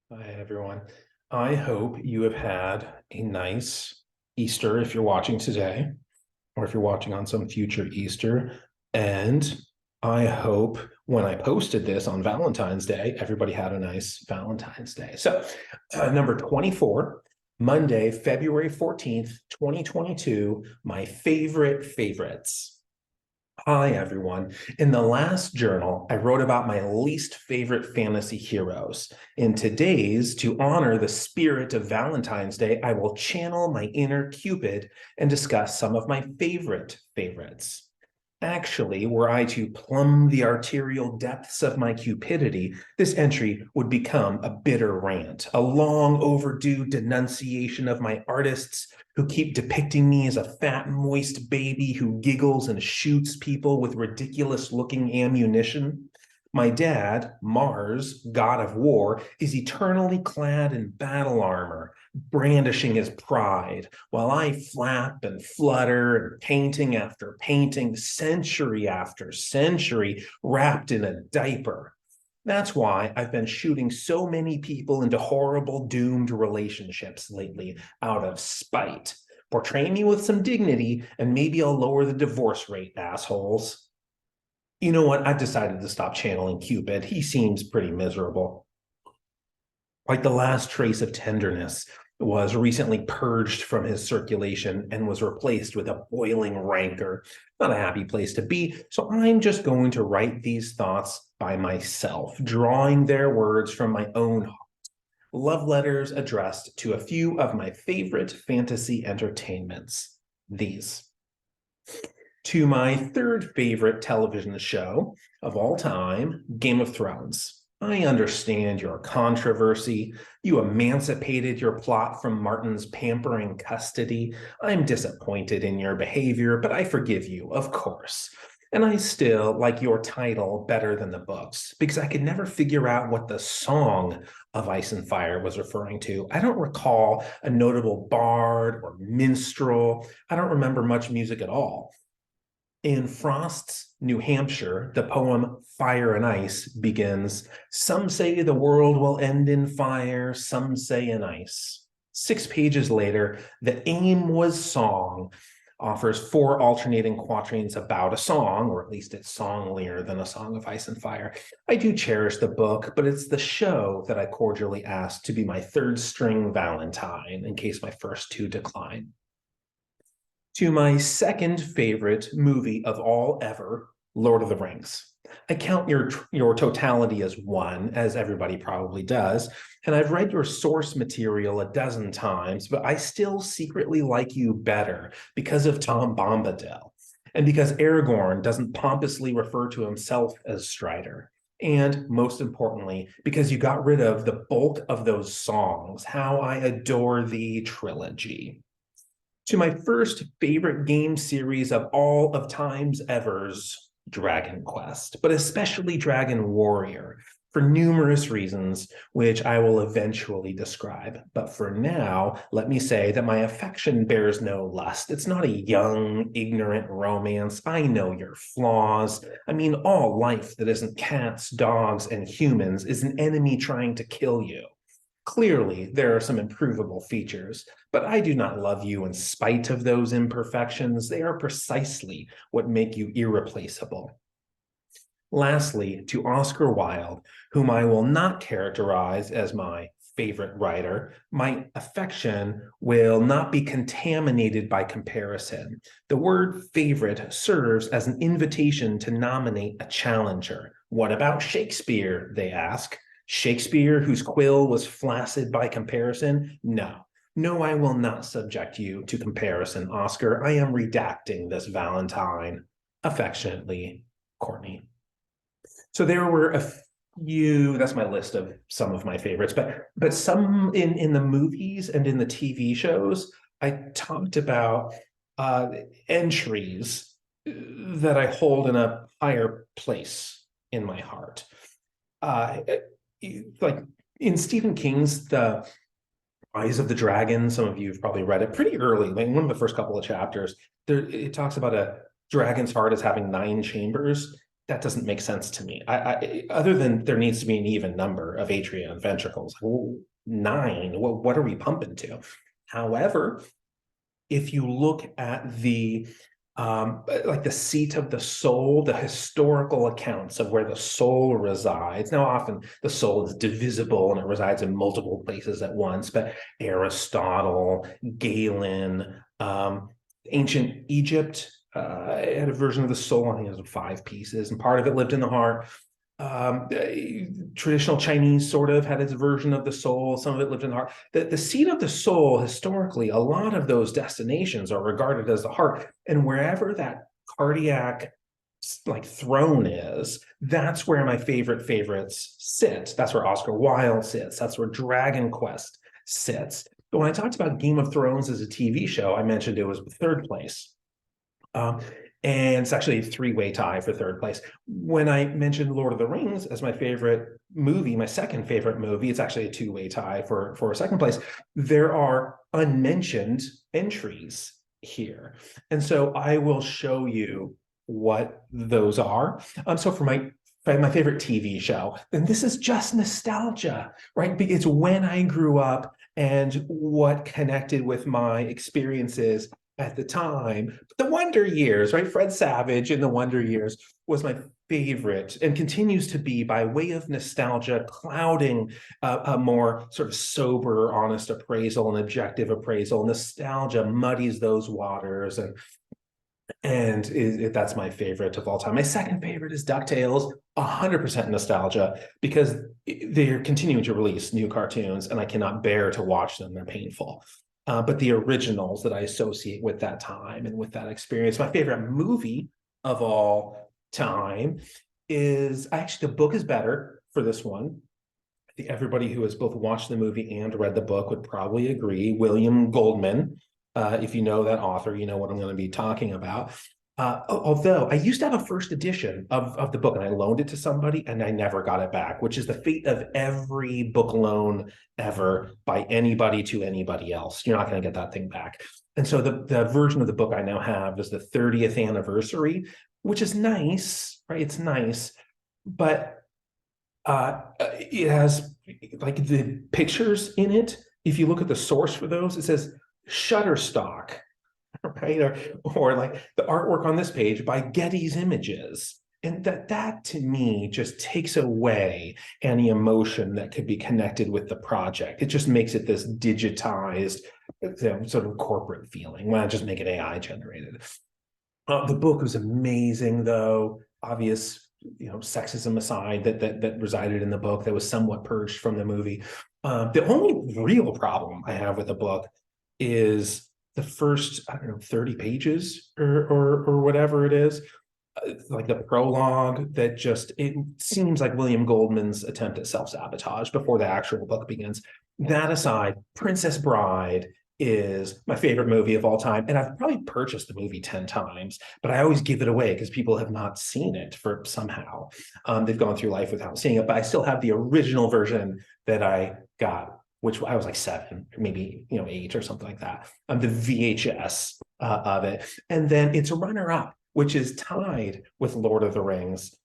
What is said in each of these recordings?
Hi, everyone. I hope you have had a nice Easter if you're watching today, or if you're watching on some future Easter. And I hope when I posted this on Valentine's Day, everybody had a nice Valentine's Day. So, number 24, Monday, February 14th, 2022, my favorite favorites. Hi, everyone. In the last journal, I wrote about my least favorite fantasy heroes. In today's, to honor the spirit of Valentine's Day, I will channel my inner Cupid and discuss some of my favorite favorites. Actually, were I to plumb the arterial depths of my cupidity, this entry would become a bitter rant, a long overdue denunciation of my artists who keep depicting me as a fat, moist baby who giggles and shoots people with ridiculous looking ammunition. My dad, Mars, god of war, is eternally clad in battle armor, brandishing his pride, while I flap and flutter and painting after painting, century after century, wrapped in a diaper. That's why I've been shooting so many people into horrible, doomed relationships lately out of spite. Portray me with some dignity, and maybe I'll lower the divorce rate, assholes. You know what? I've decided to stop channeling Cupid. He seems pretty miserable. Like the last trace of tenderness was recently purged from his circulation and was replaced with a boiling rancor. Not a happy place to be, so I'm just going to write these thoughts by myself, drawing their words from my own heart. Love letters addressed to a few of my favorite fantasy entertainments. These. To my third favorite television show of all time, Game of Thrones. I understand your controversy. You emancipated your plot from Martin's pampering custody. I'm disappointed in your behavior, but I forgive you, of course. And I still like your title better than the books because I could never figure out what the song of Ice and Fire was referring to. I don't recall a notable bard or minstrel. I don't remember much music at all. In Frost's New Hampshire, the poem Fire and Ice begins, "Some say the world will end in fire, some say in ice." 6 pages later, the Aim Was Song offers four alternating quatrains about a song, or at least it's songlier than A Song of Ice and Fire. I do cherish the book, but it's the show that I cordially ask to be my third string Valentine in case my first two decline. To my second favorite movie of all ever, Lord of the Rings. I count your totality as one, as everybody probably does, and I've read your source material a dozen times, but I still secretly like you better because of Tom Bombadil, and because Aragorn doesn't pompously refer to himself as Strider. And most importantly, because you got rid of the bulk of those songs, How I Adore Thee trilogy. To my first favorite game series of all of time's ever's, Dragon Quest, but especially Dragon Warrior, for numerous reasons, which I will eventually describe. But for now, let me say that my affection bears no lust. It's not a young, ignorant romance. I know your flaws. I mean, all life that isn't cats, dogs, and humans is an enemy trying to kill you. Clearly, there are some improvable features, but I do not love you in spite of those imperfections. They are precisely what make you irreplaceable. Lastly, to Oscar Wilde, whom I will not characterize as my favorite writer, my affection will not be contaminated by comparison. The word favorite serves as an invitation to nominate a challenger. What about Shakespeare? They ask. Shakespeare, whose quill was flaccid by comparison? No. No, I will not subject you to comparison, Oscar. I am redacting this Valentine. Affectionately, Courtney. So there were a few, that's my list of some of my favorites, but some in the movies and in the TV shows, I talked about entries that I hold in a higher place in my heart. Uh, like in Stephen King's The Rise of the Dragon, some of you have probably read it pretty early, like one of the first couple of chapters. There, it talks about a dragon's heart as having 9 chambers. that doesn't make sense to me. Other than there needs to be an even number of atria and ventricles. Well, 9. What are we pumping to? However, if you look at the like the seat of the soul, the historical accounts of where the soul resides. Now, often the soul is divisible and it resides in multiple places at once, but Aristotle, Galen, ancient Egypt had a version of the soul. I think it was 5 pieces, and part of it lived in the heart. Traditional Chinese sort of had its version of the soul. Some of it lived in the heart. The seat of the soul, historically, a lot of those destinations are regarded as the heart. And wherever that cardiac like throne is, that's where my favorites sit. That's where Oscar Wilde sits. That's where Dragon Quest sits. But when I talked about Game of Thrones as a TV show, I mentioned it was 3rd place. And it's actually a 3-way tie for 3rd place. When I mentioned Lord of the Rings as my favorite movie, my 2nd favorite movie, it's actually a 2-way tie for 2nd place. There are unmentioned entries here. And so I will show you what those are. So for my favorite TV show, and this is just nostalgia, right? It's when I grew up and what connected with my experiences at the time. The Wonder Years, right? Fred Savage in The Wonder Years was my favorite and continues to be, by way of nostalgia, clouding a more sort of sober, honest appraisal and objective appraisal. Nostalgia muddies those waters, and that's my favorite of all time. My 2nd favorite is DuckTales, 100% nostalgia, because they're continuing to release new cartoons and I cannot bear to watch them. They're painful. But the originals that I associate with that time and with that experience. My favorite movie of all time is actually, the book is better for this one. I think everybody who has both watched the movie and read the book would probably agree. William Goldman. If you know that author, you know what I'm going to be talking about. Although I used to have a first edition of the book and I loaned it to somebody and I never got it back, which is the fate of every book loan ever by anybody to anybody else. You're not going to get that thing back. And so the version of the book I now have is the 30th anniversary, which is nice, right? It's nice, but it has like the pictures in it. If you look at the source for those, it says Shutterstock, right? Or like the artwork on this page by Getty's Images. And that to me just takes away any emotion that could be connected with the project. It just makes it this digitized, sort of corporate feeling. Why not just make it AI generated? The book was amazing, though. Obvious, sexism aside that resided in the book that was somewhat purged from the movie. The only real problem I have with the book is the first, 30 pages or whatever it is, like the prologue that it seems like William Goldman's attempt at self-sabotage before the actual book begins. That aside, Princess Bride is my favorite movie of all time. And I've probably purchased the movie 10 times, but I always give it away because people have not seen it for somehow. They've gone through life without seeing it, but I still have the original version that I got, which I was like 7, maybe 8 or something like that. The VHS of it. And then it's a runner-up, which is tied with Lord of the Rings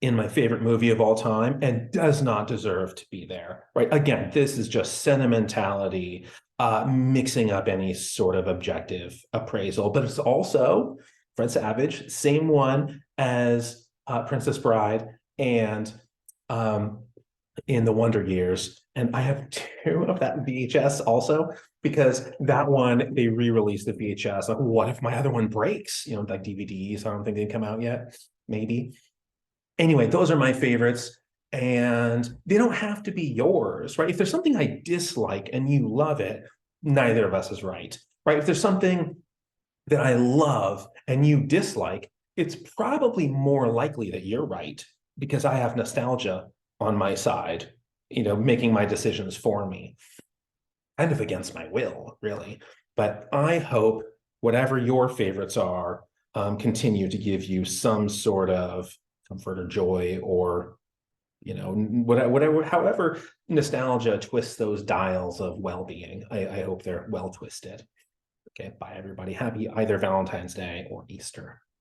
in my favorite movie of all time and does not deserve to be there, right? Again, this is just sentimentality, mixing up any sort of objective appraisal, but it's also Fred Savage, same one as Princess Bride and in The Wonder Years. And I have 2 of that VHS also, because that one, they re-released the VHS. Like, what if my other one breaks? Like DVDs, I don't think they come out yet, maybe. Anyway, those are my favorites, and they don't have to be yours, right? If there's something I dislike and you love it, neither of us is right? If there's something that I love and you dislike, it's probably more likely that you're right because I have nostalgia on my side, making my decisions for me, kind of against my will, really. But I hope whatever your favorites are, continue to give you some sort of comfort or joy, or whatever, however nostalgia twists those dials of well-being. I hope they're well twisted. Okay, bye everybody. Happy either Valentine's Day or Easter.